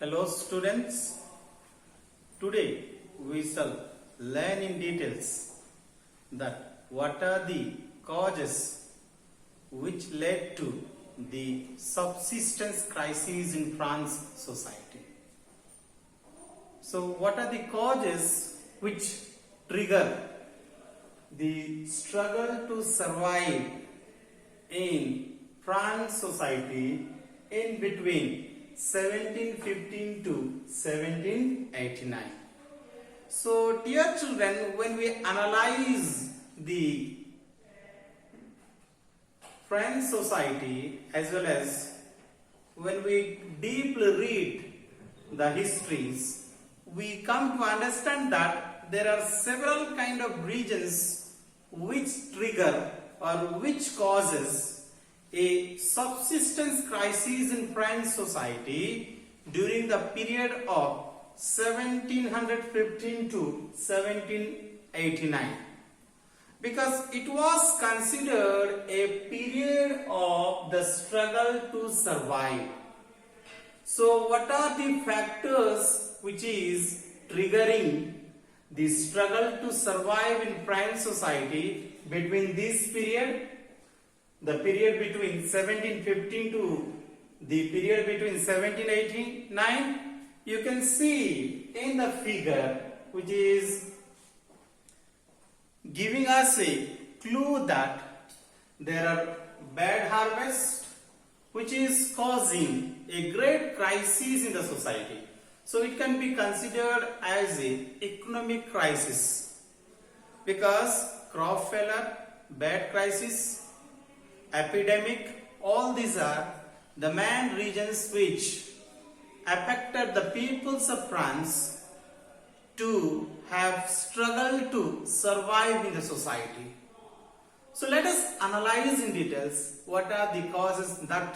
Hello students, today we shall learn in details that what are the causes which led to the subsistence crisis in France society. So what are the causes which trigger the struggle to survive in France society in between 1715 to 1789. So dear children, when we analyze the French society as well as when we deeply read the histories, we come to understand that there are several kind of regions which trigger or which causes a subsistence crisis in French society during the period of 1715 to 1789, because it was considered a period of the struggle to survive. So what are the factors which is triggering the struggle to survive in French society between this period, the period between 1715 to the period between 1789? You can see in the figure which is giving us a clue that there are bad harvest which is causing a great crisis in the society. So it can be considered as a economic crisis because crop failure, bad crisis, epidemic, all these are the main regions which affected the peoples of France to have struggled to survive in the society. So let us analyze in details what are the causes that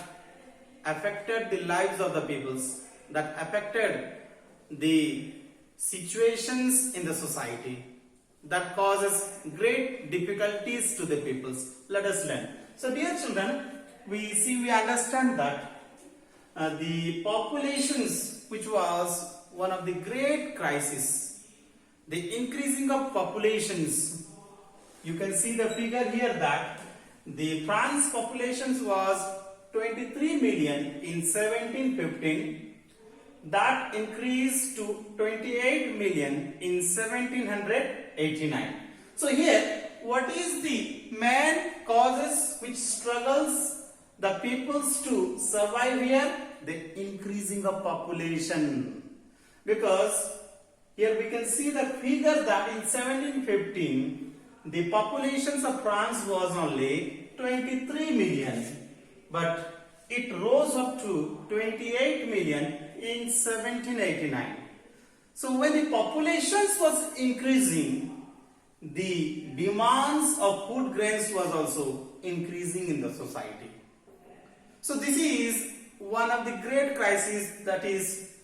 affected the lives of the peoples, that affected the situations in the society, that causes great difficulties to the peoples. Let us learn. So dear children, we understand that the populations, which was one of the great crises, the increasing of populations. You can see the figure here that the France populations was 23 million in 1715. That increased to 28 million in 1789. So here, what is the main causes which struggles the peoples to survive here? The increasing of population. Because here we can see the figure that in 1715 the populations of France was only 23 million, but it rose up to 28 million in 1789. So when the populations was increasing, the demands of food grains was also increasing in the society. So this is one of the great crises that is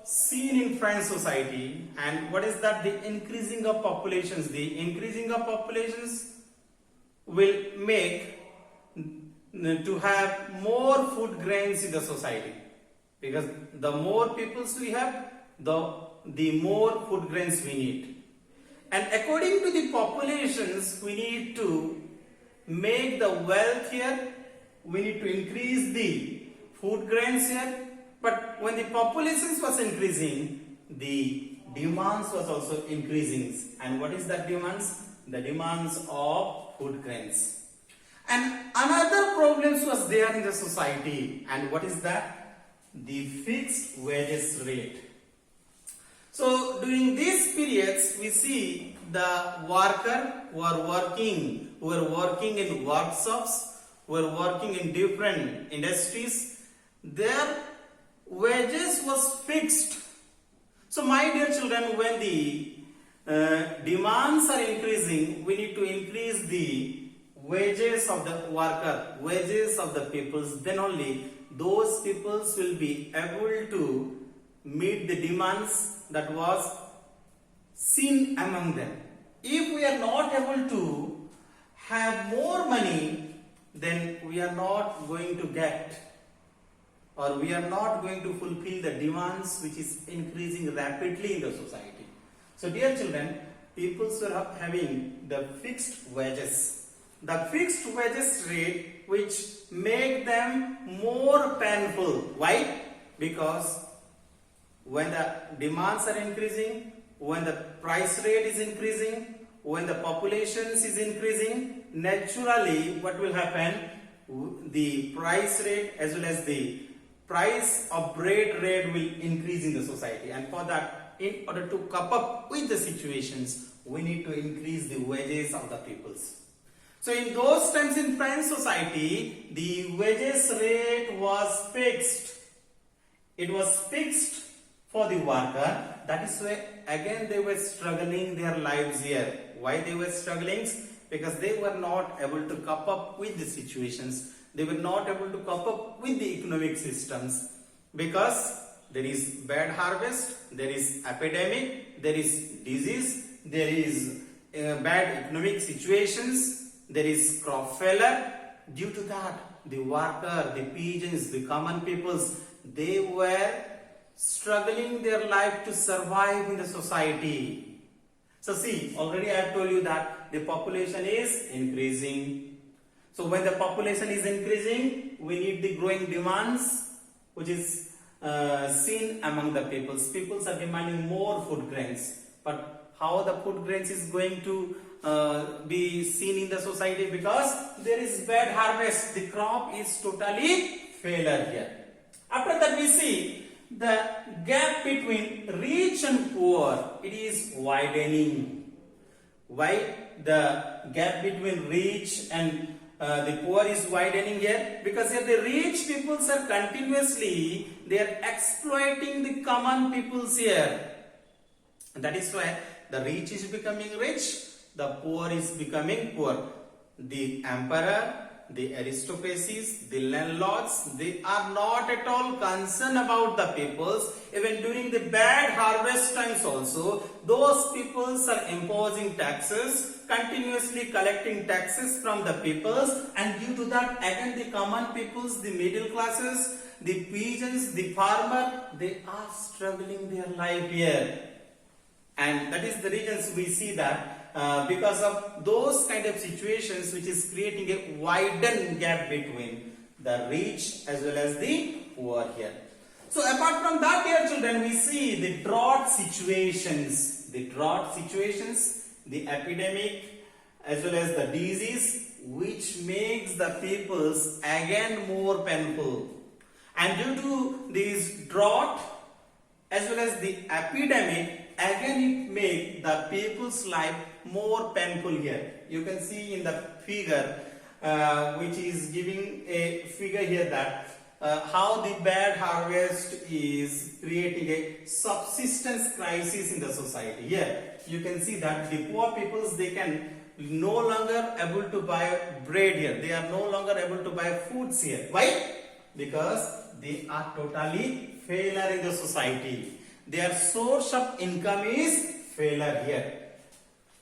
seen in French society. And what is that? The increasing of populations. The increasing of populations will make to have more food grains in the society, because the more peoples we have, the more food grains we need. And according to the populations, we need to make the wealth here, we need to increase the food grains here. But when the populations was increasing, the demands was also increasing. And what is that demands? The demands of food grains. And another problems was there in the society. And what is that? The fixed wages rate. So during these periods, we see the worker who are working in workshops, who are working in different industries, their wages was fixed. So my dear children, when the demands are increasing, we need to increase the wages of the worker, wages of the peoples, then only those peoples will be able to meet the demands that was seen among them. If we are not able to have more money, then we are not going to get or we are not going to fulfill the demands which is increasing rapidly in the society. So dear children, people are having the fixed wages. The fixed wages rate which make them more painful. Why? Because when the demands are increasing, when the price rate is increasing, when the population is increasing, naturally what will happen? The price rate as well as the price of bread rate will increase in the society, and for that, in order to cope up with the situations, we need to increase the wages of the peoples. So in those times in French society, the wages rate was fixed. It was fixed for the worker. That is why again they were struggling their lives here. Why they were struggling? Because they were not able to cope up with the situations. They were not able to cope up with the economic systems, because there is bad harvest, there is epidemic, there is disease, there is bad economic situations, there is crop failure. Due to that, the worker, the peasants, the common peoples, they were struggling their life to survive in the society. So see, already I have told you that the population is increasing. So when the population is increasing, we need the growing demands which is seen among the peoples. Peoples are demanding more food grains. But how the food grains is going to be seen in the society? Because there is bad harvest. The crop is totally failure here. After that, we see the gap between rich and poor, it is widening. Why the gap between rich and the poor is widening here? Because here the rich peoples are continuously, they are exploiting the common peoples here. And that is why the rich is becoming rich, the poor is becoming poor. The emperor, the aristocracies, the landlords, they are not at all concerned about the peoples. Even during the bad harvest times also, those peoples are imposing taxes, continuously collecting taxes from the peoples, and due to that, again the common peoples, the middle classes, the peasants, the farmer, they are struggling their life here. And that is the reasons we see that because of those kind of situations which is creating a widened gap between the rich as well as the poor here. So apart from that, dear children, we see the drought situations, the epidemic as well as the disease which makes the peoples again more painful. And due to this drought as well as the epidemic, again it makes the people's life more painful here. You can see in the figure which is giving a figure here that how the bad harvest is creating a subsistence crisis in the society. Here you can see that the poor peoples, they can no longer able to buy bread here. They are no longer able to buy foods here. Why? Because they are totally failure in the society. Their source of income is failure here.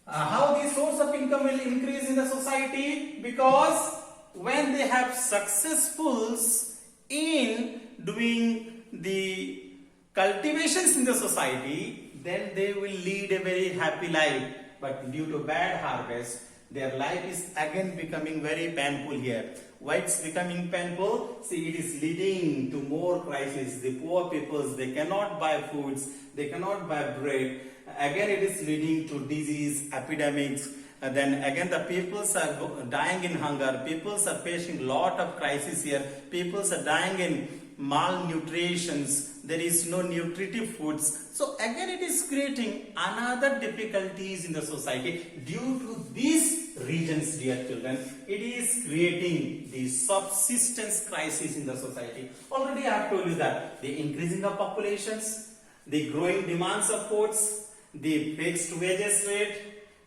How the source of income will increase in the society? Because when they have successfuls in doing the cultivations in the society, then they will lead a very happy life. But due to bad harvest, their life is again becoming very painful here. Why it's becoming painful? See, it is leading to more crisis. The poor peoples, they cannot buy foods, they cannot buy bread. Again, it is leading to disease, epidemics. And then again, the peoples are dying in hunger. Peoples are facing lot of crisis here. Peoples are dying in malnutritions. There is no nutritive foods. So again, it is creating another difficulties in the society. Due to these reasons, dear children, it is creating the subsistence crisis in the society. Already I have told you that the increasing of populations, the growing demands of foods, the fixed wages rate,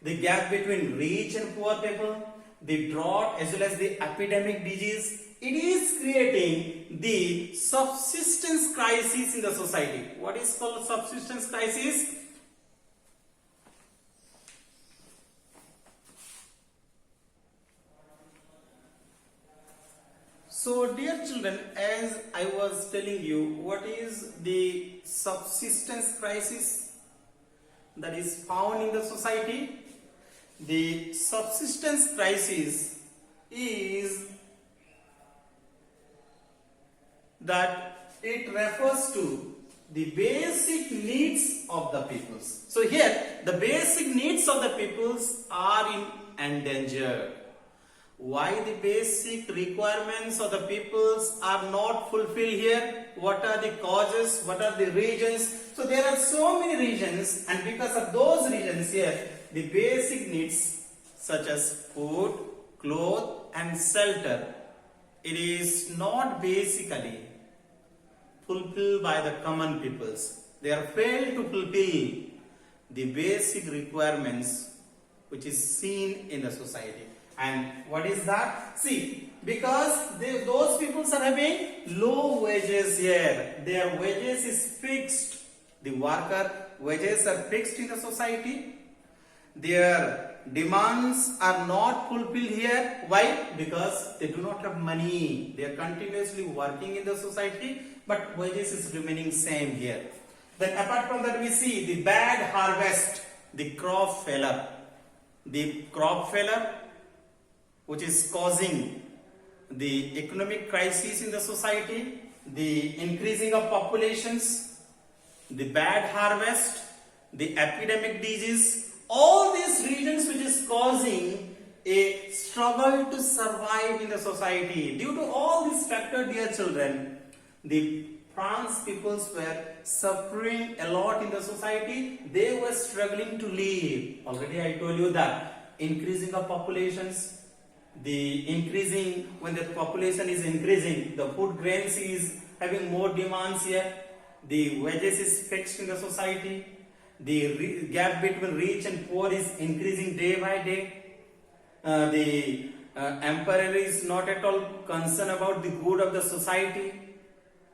the gap between rich and poor people, the drought as well as the epidemic disease, it is creating the subsistence crisis in the society. What is called subsistence crisis? So dear children, as I was telling you, what is the subsistence crisis that is found in the society? The subsistence crisis is that it refers to the basic needs of the peoples. So here the basic needs of the peoples are in endangered. Why the basic requirements of the peoples are not fulfilled here? What are the causes? What are the reasons? So there are so many reasons, and because of those reasons here, the basic needs such as food, clothes and shelter, it is not basically fulfilled by the common peoples. They are failed to fulfill the basic requirements which is seen in the society. And what is that? See, because those peoples are having low wages here. Their wages is fixed. The worker wages are fixed in the society. Their demands are not fulfilled here. Why? Because they do not have money. They are continuously working in the society, but wages is remaining same here. Then apart from that, we see the bad harvest, the crop failure. The crop failure, which is causing the economic crisis in the society, the increasing of populations, the bad harvest, the epidemic disease, all these reasons which is causing a struggle to survive in the society. Due to all these factors, dear children, the France peoples were suffering a lot in the society. They were struggling to live. Already I told you that increasing of populations, when the population is increasing, the food grains is having more demands here. The wages is fixed in the society. The gap between rich and poor is increasing day by day. The emperor is not at all concerned about the good of the society.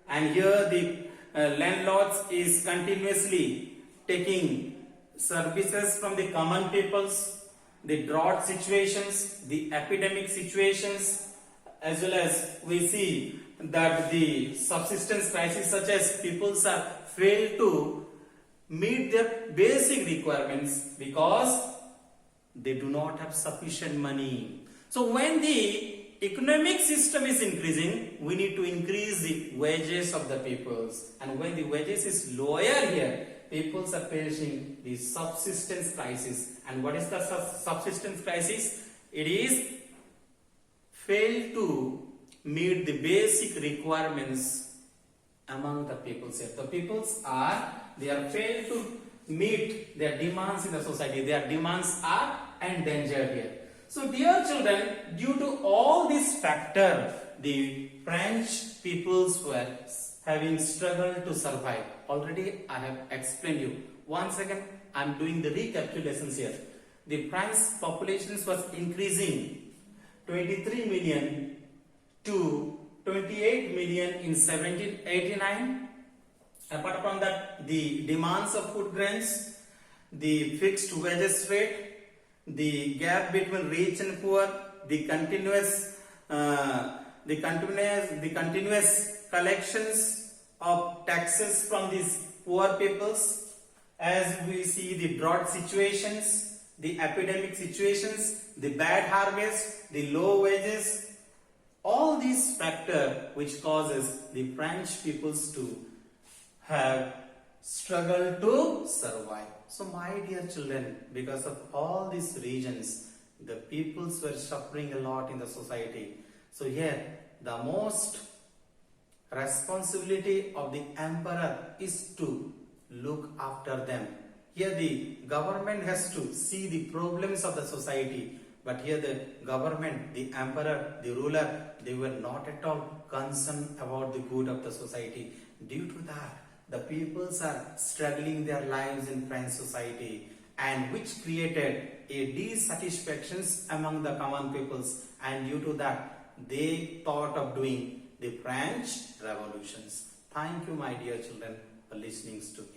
And here the landlords is continuously taking services from the common peoples. The drought situations, the epidemic situations, as well as we see that the subsistence crisis, such as peoples are failed to meet their basic requirements because they do not have sufficient money. So when the economic system is increasing, we need to increase the wages of the peoples, and when the wages is lower here, peoples are facing the subsistence crisis. And what is the subsistence crisis? It is failed to meet the basic requirements among the peoples here. The peoples they are failed to meet their demands in the society. Their demands are endangered here. So dear children, due to all these factors, the French peoples were having struggled to survive. Already I have explained you. Once again, I am doing the recapitulations here. The French populations was increasing 23 million to 28 million in 1789. Apart from that, the demands of food grains, the fixed wages rate, the gap between rich and poor, the continuous collections of taxes from these poor peoples, as we see the drought situations, the epidemic situations, the bad harvest, the low wages, all these factors which causes the French peoples to have struggled to survive. So my dear children, because of all these reasons, the peoples were suffering a lot in the society. So here the most responsibility of the emperor is to look after them. Here the government has to see the problems of the society, but here the government, the emperor, the ruler, they were not at all concerned about the good of the society. Due to that, the peoples are struggling their lives in French society, and which created a dissatisfaction among the common peoples, and due to that they thought of doing the French revolutions. Thank you, my dear children, for listening to me.